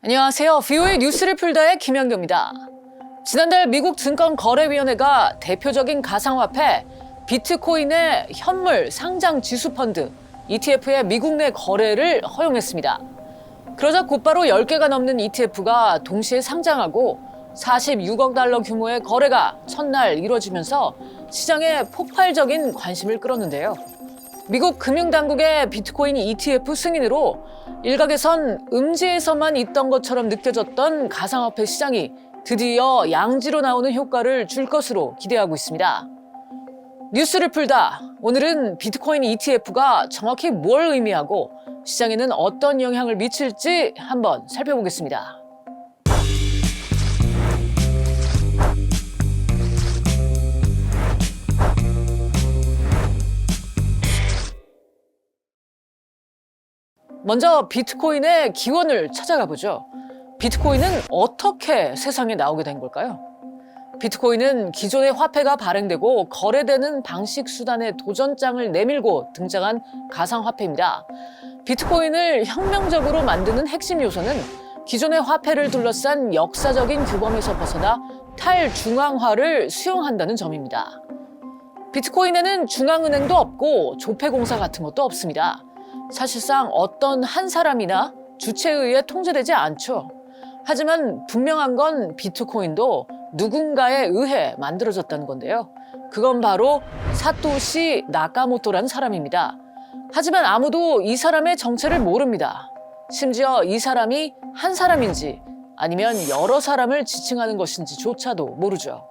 안녕하세요. VOA 뉴스를 풀다의 김현규입니다. 지난달 미국 증권거래위원회가 대표적인 가상화폐 비트코인의 현물 상장 지수펀드 ETF의 미국 내 거래를 허용했습니다. 그러자 곧바로 10개가 넘는 ETF가 동시에 상장하고 46억 달러 규모의 거래가 첫날 이뤄지면서 시장에 폭발적인 관심을 끌었는데요. 미국 금융당국의 비트코인 ETF 승인으로 일각에선 음지에서만 있던 것처럼 느껴졌던 가상화폐 시장이 드디어 양지로 나오는 효과를 줄 것으로 기대하고 있습니다. 뉴스를 풀다. 오늘은 비트코인 ETF가 정확히 뭘 의미하고 시장에는 어떤 영향을 미칠지 한번 살펴보겠습니다. 먼저 비트코인의 기원을 찾아가 보죠. 비트코인은 어떻게 세상에 나오게 된 걸까요? 비트코인은 기존의 화폐가 발행되고 거래되는 방식 수단의 도전장을 내밀고 등장한 가상화폐입니다. 비트코인을 혁명적으로 만드는 핵심 요소는 기존의 화폐를 둘러싼 역사적인 규범에서 벗어나 탈중앙화를 수용한다는 점입니다. 비트코인에는 중앙은행도 없고 조폐공사 같은 것도 없습니다. 사실상 어떤 한 사람이나 주체에 의해 통제되지 않죠. 하지만 분명한 건 비트코인도 누군가에 의해 만들어졌다는 건데요. 그건 바로 사토시 나카모토라는 사람입니다. 하지만 아무도 이 사람의 정체를 모릅니다. 심지어 이 사람이 한 사람인지 아니면 여러 사람을 지칭하는 것인지조차도 모르죠.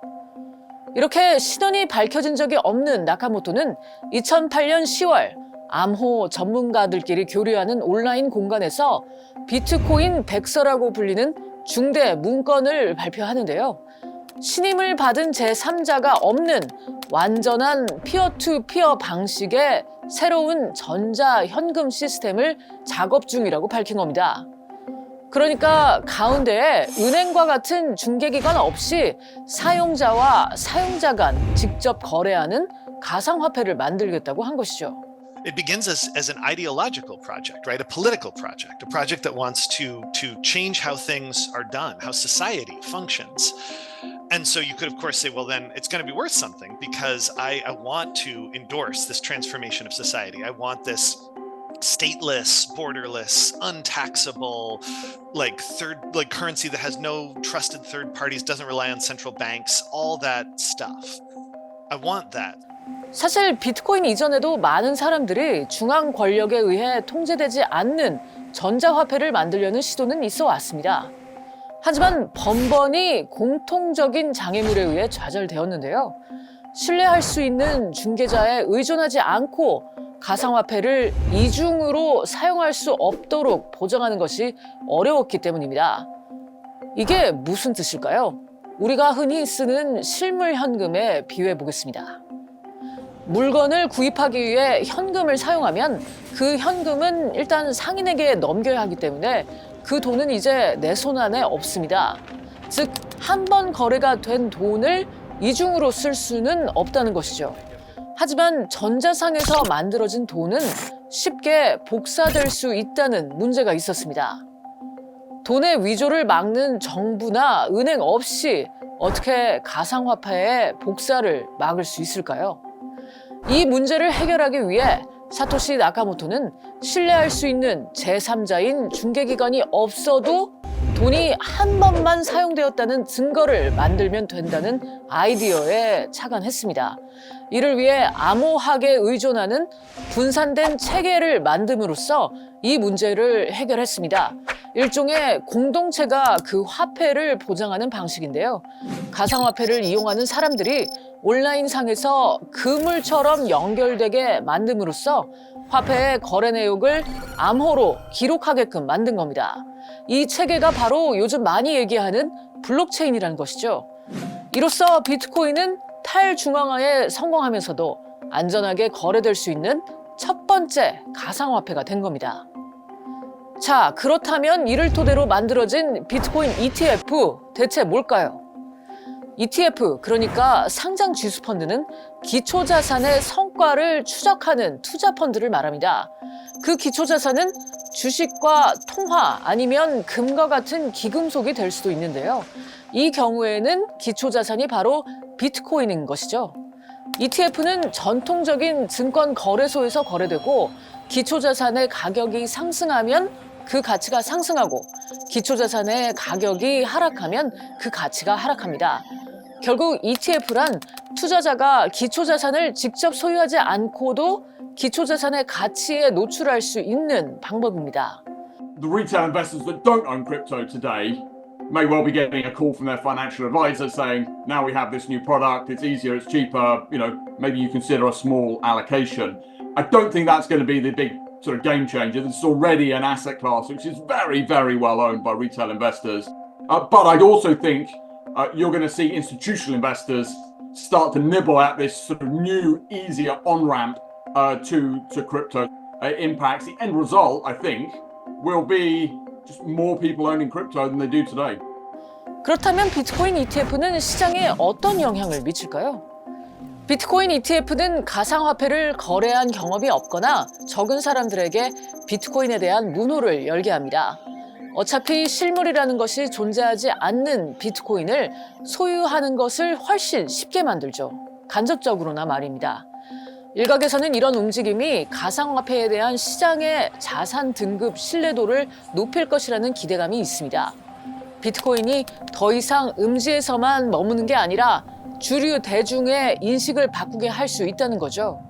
이렇게 신원이 밝혀진 적이 없는 나카모토는 2008년 10월 암호 전문가들끼리 교류하는 온라인 공간에서 비트코인 백서라고 불리는 중대 문건을 발표하는데요. 신임을 받은 제3자가 없는 완전한 피어-투-피어 방식의 새로운 전자현금 시스템을 작업 중이라고 밝힌 겁니다. 그러니까 가운데에 은행과 같은 중개기관 없이 사용자와 사용자 간 직접 거래하는 가상화폐를 만들겠다고 한 것이죠. It begins as an ideological project, right? A political project, a project that wants to change how things are done, how society functions. And so you could, of course, say, well, then it's going to be worth something because I want to endorse this transformation of society. I want this stateless, borderless, untaxable, currency that has no trusted third parties, doesn't rely on central banks, all that stuff. I want that. 사실 비트코인 이전에도 많은 사람들이 중앙 권력에 의해 통제되지 않는 전자화폐를 만들려는 시도는 있어 왔습니다. 하지만 번번이 공통적인 장애물에 의해 좌절되었는데요. 신뢰할 수 있는 중개자에 의존하지 않고 가상화폐를 이중으로 사용할 수 없도록 보장하는 것이 어려웠기 때문입니다. 이게 무슨 뜻일까요? 우리가 흔히 쓰는 실물 현금에 비유해 보겠습니다. 물건을 구입하기 위해 현금을 사용하면 그 현금은 일단 상인에게 넘겨야 하기 때문에 그 돈은 이제 내 손 안에 없습니다. 즉, 한 번 거래가 된 돈을 이중으로 쓸 수는 없다는 것이죠. 하지만 전자상에서 만들어진 돈은 쉽게 복사될 수 있다는 문제가 있었습니다. 돈의 위조를 막는 정부나 은행 없이 어떻게 가상화폐의 복사를 막을 수 있을까요? 이 문제를 해결하기 위해 사토시 나카모토는 신뢰할 수 있는 제3자인 중개기관이 없어도 돈이 한 번만 사용되었다는 증거를 만들면 된다는 아이디어에 착안했습니다. 이를 위해 암호학에 의존하는 분산된 체계를 만듦으로써 이 문제를 해결했습니다. 일종의 공동체가 그 화폐를 보장하는 방식인데요. 가상화폐를 이용하는 사람들이 온라인상에서 그물처럼 연결되게 만듦으로써 화폐의 거래 내역을 암호로 기록하게끔 만든 겁니다. 이 체계가 바로 요즘 많이 얘기하는 블록체인이라는 것이죠. 이로써 비트코인은 탈중앙화에 성공하면서도 안전하게 거래될 수 있는 첫 번째 가상화폐가 된 겁니다. 자, 그렇다면 이를 토대로 만들어진 비트코인 ETF 대체 뭘까요? ETF, 그러니까 상장 지수펀드는 기초자산의 성과를 추적하는 투자펀드를 말합니다. 그 기초자산은 주식과 통화 아니면 금과 같은 기금속이 될 수도 있는데요. 이 경우에는 기초자산이 바로 비트코인인 것이죠. ETF는 전통적인 증권 거래소에서 거래되고 기초자산의 가격이 상승하면 그 가치가 상승하고 기초자산의 가격이 하락하면 그 가치가 하락합니다. 결국 ETF란 투자자가 기초자산을 직접 소유하지 않고도 기초자산의 가치에 노출할 수 있는 방법입니다. The retail investors that don't own crypto today may well be getting a call from their financial advisor saying, now we have this new product, it's easier, it's cheaper, maybe you consider a small allocation. I don't think that's going to be the big sort of game changer. This is already an asset class which is very, very well owned by retail investors. But I'd also think you're going to see institutional investors start to nibble at this sort of new, easier on-ramp to crypto. Impacts. The end result, I think, will be just more people owning crypto than they do today. 그렇다면 비트코인 ETF는 시장에 어떤 영향을 미칠까요? 비트코인 ETF는 가상화폐를 거래한 경험이 없거나 적은 사람들에게 비트코인에 대한 문호를 열게 합니다. 어차피 실물이라는 것이 존재하지 않는 비트코인을 소유하는 것을 훨씬 쉽게 만들죠. 간접적으로나 말입니다. 일각에서는 이런 움직임이 가상화폐에 대한 시장의 자산 등급 신뢰도를 높일 것이라는 기대감이 있습니다. 비트코인이 더 이상 음지에서만 머무는 게 아니라 주류 대중의 인식을 바꾸게 할 수 있다는 거죠.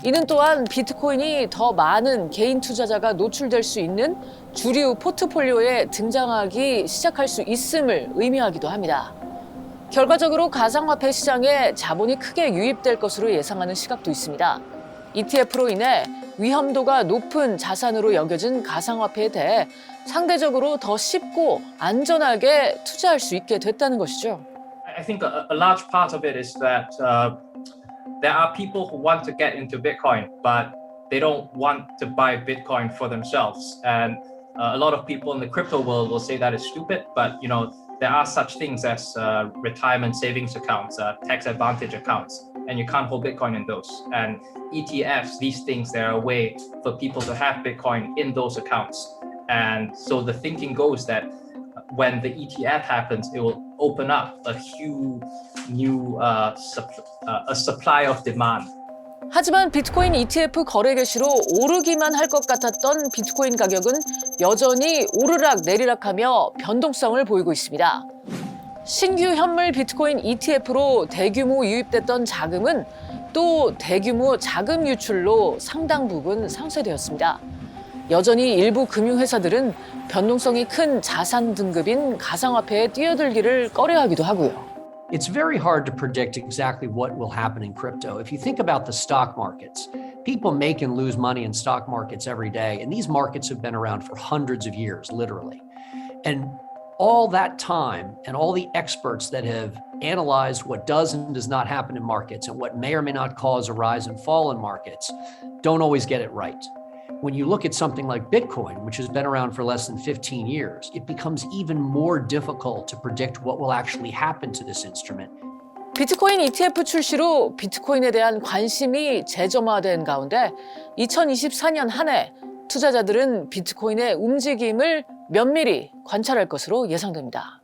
이는 또한 비트코인이 더 많은 개인 투자자가 노출될 수 있는 주류 포트폴리오에 등장하기 시작할 수 있음을 의미하기도 합니다. 결과적으로 가상화폐 시장에 자본이 크게 유입될 것으로 예상하는 시각도 있습니다. ETF로 인해 위험도가 높은 자산으로 여겨진 가상화폐에 대해 상대적으로 더 쉽고 안전하게 투자할 수 있게 됐다는 것이죠. I think a large part of it is that there are people who want to get into Bitcoin, but they don't want to buy Bitcoin for themselves. And a lot of people in the crypto world will say that is stupid, but there are such things as retirement savings accounts, tax advantage accounts, and you can't hold Bitcoin in those. And ETFs, these things, they're a way for people to have Bitcoin in those accounts. And so the thinking goes that when the ETF happens, it will open up a huge new a supply of demand. 하지만 비트코인 ETF 거래 개시로 오르기만 할 것 같았던 비트코인 가격은 여전히 오르락 내리락하며 변동성을 보이고 있습니다. 신규 현물 비트코인 ETF로 대규모 유입됐던 자금은 또 대규모 자금 유출로 상당 부분 상쇄되었습니다. 여전히 일부 금융회사들은 변동성이 큰 자산 등급인 가상화폐에 뛰어들기를 꺼려하기도 하고요. It's very hard to predict exactly what will happen in crypto. If you think about the stock markets, people make and lose money in stock markets every day, and these markets have been around for hundreds of years, literally. And all that time and all the experts that have analyzed what does and does not happen in markets and what may or may not cause a rise and fall in markets don't always get it right. When you look at something like Bitcoin, which has been around for less than 15 years, it becomes even more difficult to predict what will actually happen to this instrument. 비트코인 ETF 출시로 비트코인에 대한 관심이 재점화된 가운데 2024년 한 해 투자자들은 비트코인의 움직임을 면밀히 관찰할 것으로 예상됩니다.